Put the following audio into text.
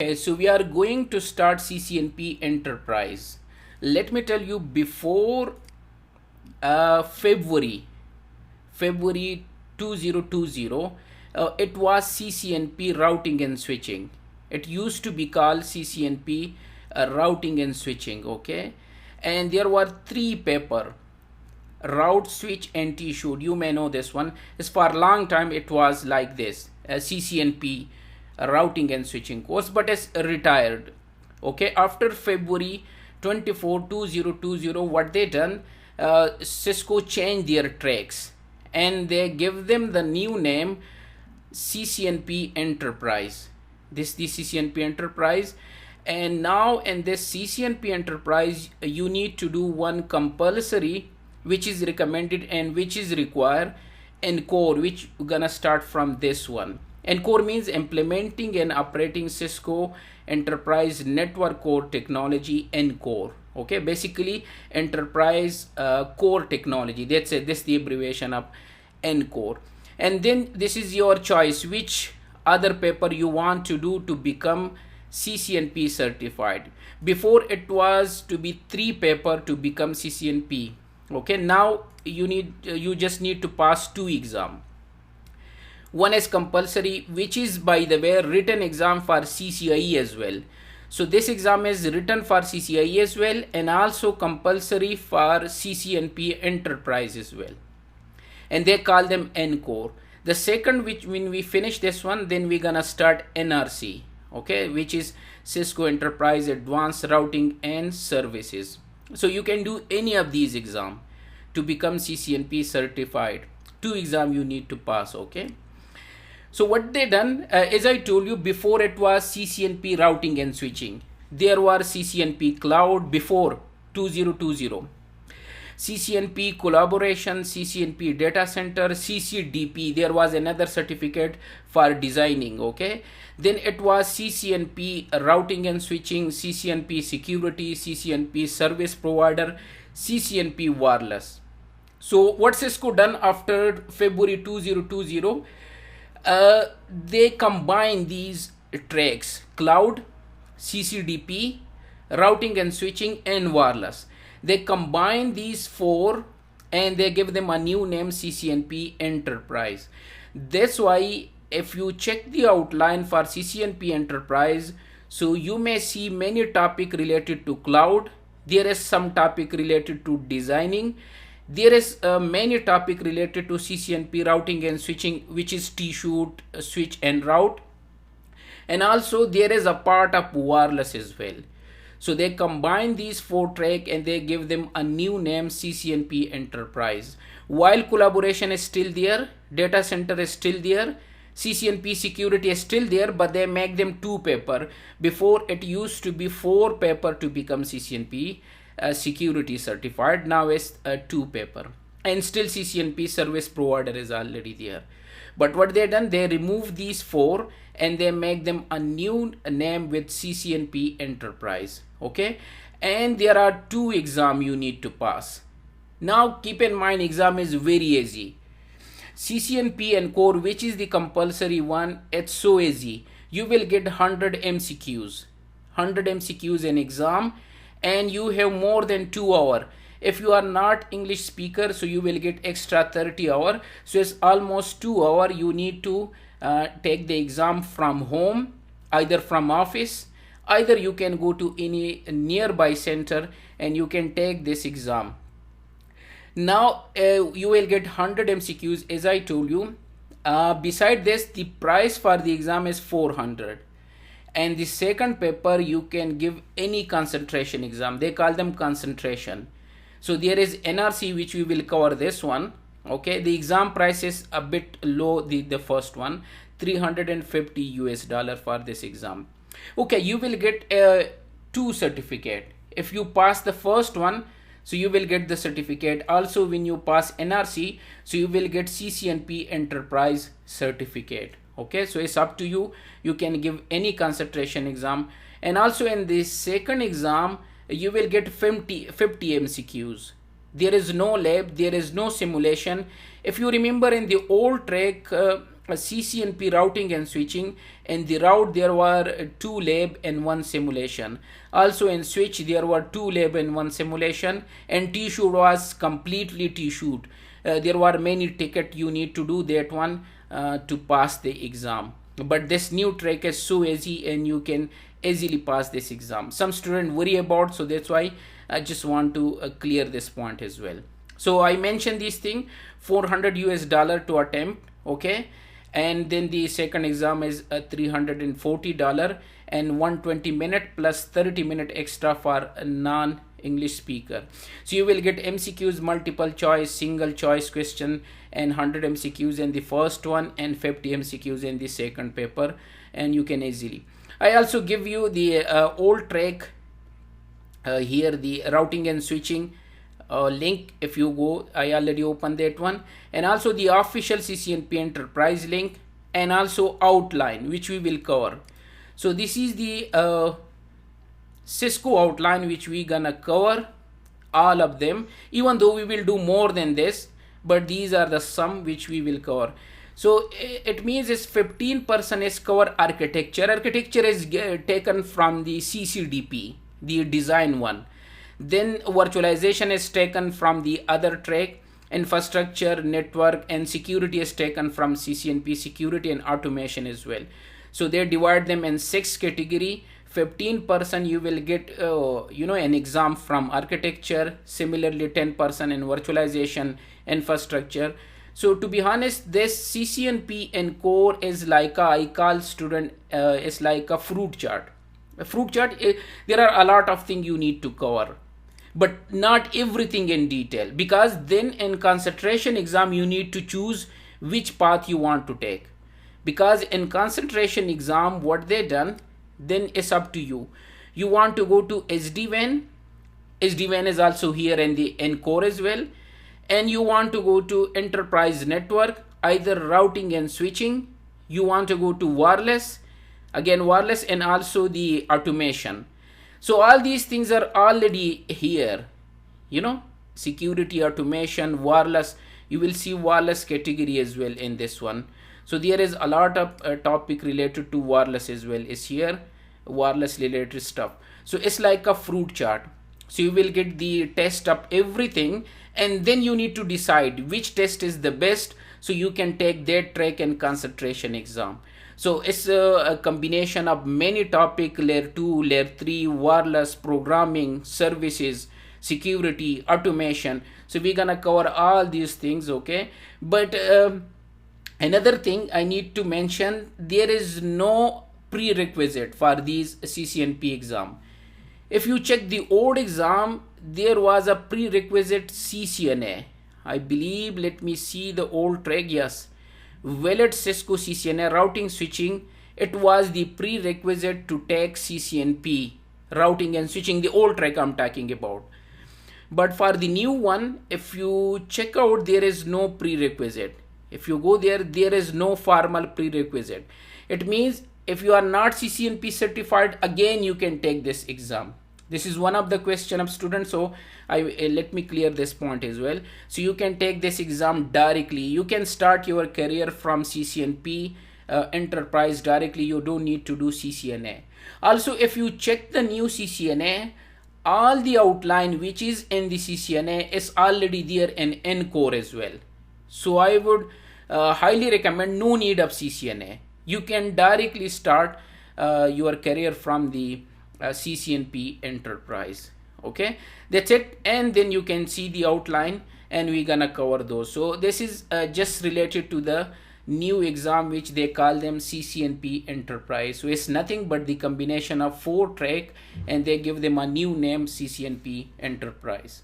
So we are going to start CCNP Enterprise. Let me tell you, before February 2020, it was CCNP routing and switching. It used to be called CCNP routing and switching, okay? And there were three paper: route, switch, and T-shoot. You may know this one. It's for a long time it was like this, CCNP routing and switching course, but it's retired. Okay, after February 24, 2020, what they done, Cisco changed their tracks and they give them the new name CCNP Enterprise. This is the CCNP Enterprise. And now in this CCNP Enterprise, you need to do one compulsory, which is recommended and which is required, and core, which we're gonna start from this one. And core means implementing and operating Cisco Enterprise Network Core Technology, and core. Okay, basically enterprise core technology. That's it. This is the abbreviation of NCore. And then this is your choice, which other paper you want to do to become CCNP certified. Before it was to be 3 paper to become CCNP. Okay, now you just need to pass 2 exam. One is compulsory, which is, by the way, written exam for CCIE as well. So this exam is written for CCIE as well, and also compulsory for CCNP Enterprise as well. And they call them NCore. The second, which when we finish this one, then we're gonna start NRC, okay, which is Cisco Enterprise Advanced Routing and Services. So you can do any of these exams to become CCNP certified. 2 exams you need to pass, okay. So what they done, as I told you before, it was CCNP routing and switching. There were CCNP Cloud before 2020. CCNP Collaboration, CCNP Data Center, CCDP. There was another certificate for designing, okay. Then it was CCNP routing and switching, CCNP security, CCNP service provider, CCNP wireless. So what Cisco done after February 2020, they combine these tracks: cloud, CCDP, routing and switching, and wireless. They combine these 4 and they give them a new name, CCNP Enterprise. That's why if you check the outline for CCNP Enterprise, so you may see many topic related to cloud. There is some topic related to designing. There is many topic related to CCNP routing and switching, which is T-shoot, switch and route. And also there is a part of wireless as well. So they combine these 4 track and they give them a new name, CCNP Enterprise. While collaboration is still there, data center is still there, CCNP security is still there, but they make them 2 paper. Before it used to be 4 paper to become CCNP security certified. Now it's 2 paper. And still CCNP service provider is already there. But what they done, they remove these 4 and they make them a new name with CCNP Enterprise, okay. And there are 2 exam you need to pass. Now keep in mind, exam is very easy. CCNP and core, which is the compulsory one, it's so easy. You will get 100 MCQs in exam, and you have more than 2 hours. If you are not English speaker, so you will get extra 30 hours. So it's almost 2 hours. You need to take the exam from home, either from office, either you can go to any nearby center and you can take this exam. Now you will get 100 MCQs, as I told you. Beside this, the price for the exam is 400. And the second paper, you can give any concentration exam. They call them concentration. So there is NRC, which we will cover this one. Okay, the exam price is a bit low, the first one, $350 for this exam. Okay, you will get 2 certificate. If you pass the first one, so you will get the certificate. Also when you pass NRC, so you will get CCNP Enterprise certificate. Okay, so it's up to you. You can give any concentration exam. And also in this second exam, you will get 50 MCQs. There is no lab, there is no simulation. If you remember in the old track, a CCNP routing and switching. In the route there were 2 lab and 1 simulation. Also in switch there were 2 lab and 1 simulation, and T-shoot was completely T-shoot. There were many tickets you need to do that one to pass the exam. But this new track is so easy and you can easily pass this exam. Some students worry about, so that's why I just want to clear this point as well. So I mentioned this thing, $400 to attempt, okay, and then the second exam is $340 and 120-minute plus 30-minute extra for a non-English speaker. So you will get MCQs, multiple choice, single choice question, and 100 MCQs in the first one and 50 MCQs in the second paper, and you can easily. I also give you the old track here, the routing and switching link. If you go, I already opened that one, and also the official CCNP enterprise link, and also outline which we will cover. So this is the Cisco outline which we gonna cover all of them, even though we will do more than this, but these are the sum which we will cover. So it means is 15% is cover architecture. Architecture is taken from the CCDP, the design one. Then virtualization is taken from the other track. Infrastructure, network, and security is taken from CCNP, security and automation as well. So they divide them in 6 category. 15% you will get an exam from architecture. Similarly 10% in virtualization, infrastructure. So to be honest, this CCNP and core is like I call student is like a fruit chart. A fruit chart, there are a lot of things you need to cover, but not everything in detail, because then in concentration exam you need to choose which path you want to take. Because in concentration exam what they done, then it's up to you. You want to go to SD-WAN. SD-WAN is also here in the core as well. And you want to go to enterprise network, either routing and switching. You want to go to wireless, again wireless, and also the automation. So all these things are already here, security, automation, wireless. You will see wireless category as well in this one. So there is a lot of topic related to wireless as well is here, wireless related stuff. So it's like a fruit chart. So you will get the test of everything, and then you need to decide which test is the best, so you can take that track and concentration exam. So it's a combination of many topic, layer 2, layer 3, wireless, programming, services, security, automation. So we're gonna cover all these things, okay? But another thing I need to mention, there is no prerequisite for these CCNP exam. If you check the old exam, there was a prerequisite CCNA. I believe, let me see the old track, yes. Valid Cisco CCNA routing switching, it was the prerequisite to take CCNP routing and switching, the old track I'm talking about. But for the new one, if you check out, there is no prerequisite. If you go there, there is no formal prerequisite. It means if you are not CCNP certified, again you can take this exam. This is one of the question of students, so let me clear this point as well. So you can take this exam directly. You can start your career from CCNP enterprise directly. You don't need to do CCNA. Also, if you check the new CCNA, all the outline which is in the CCNA is already there in core as well. So I would highly recommend no need of CCNA. You can directly start your career from the CCNP enterprise. Okay, that's it, and then you can see the outline, and we're gonna cover those. So this is just related to the new exam which they call them CCNP enterprise. So it's nothing but the combination of 4 track, and they give them a new name, CCNP enterprise.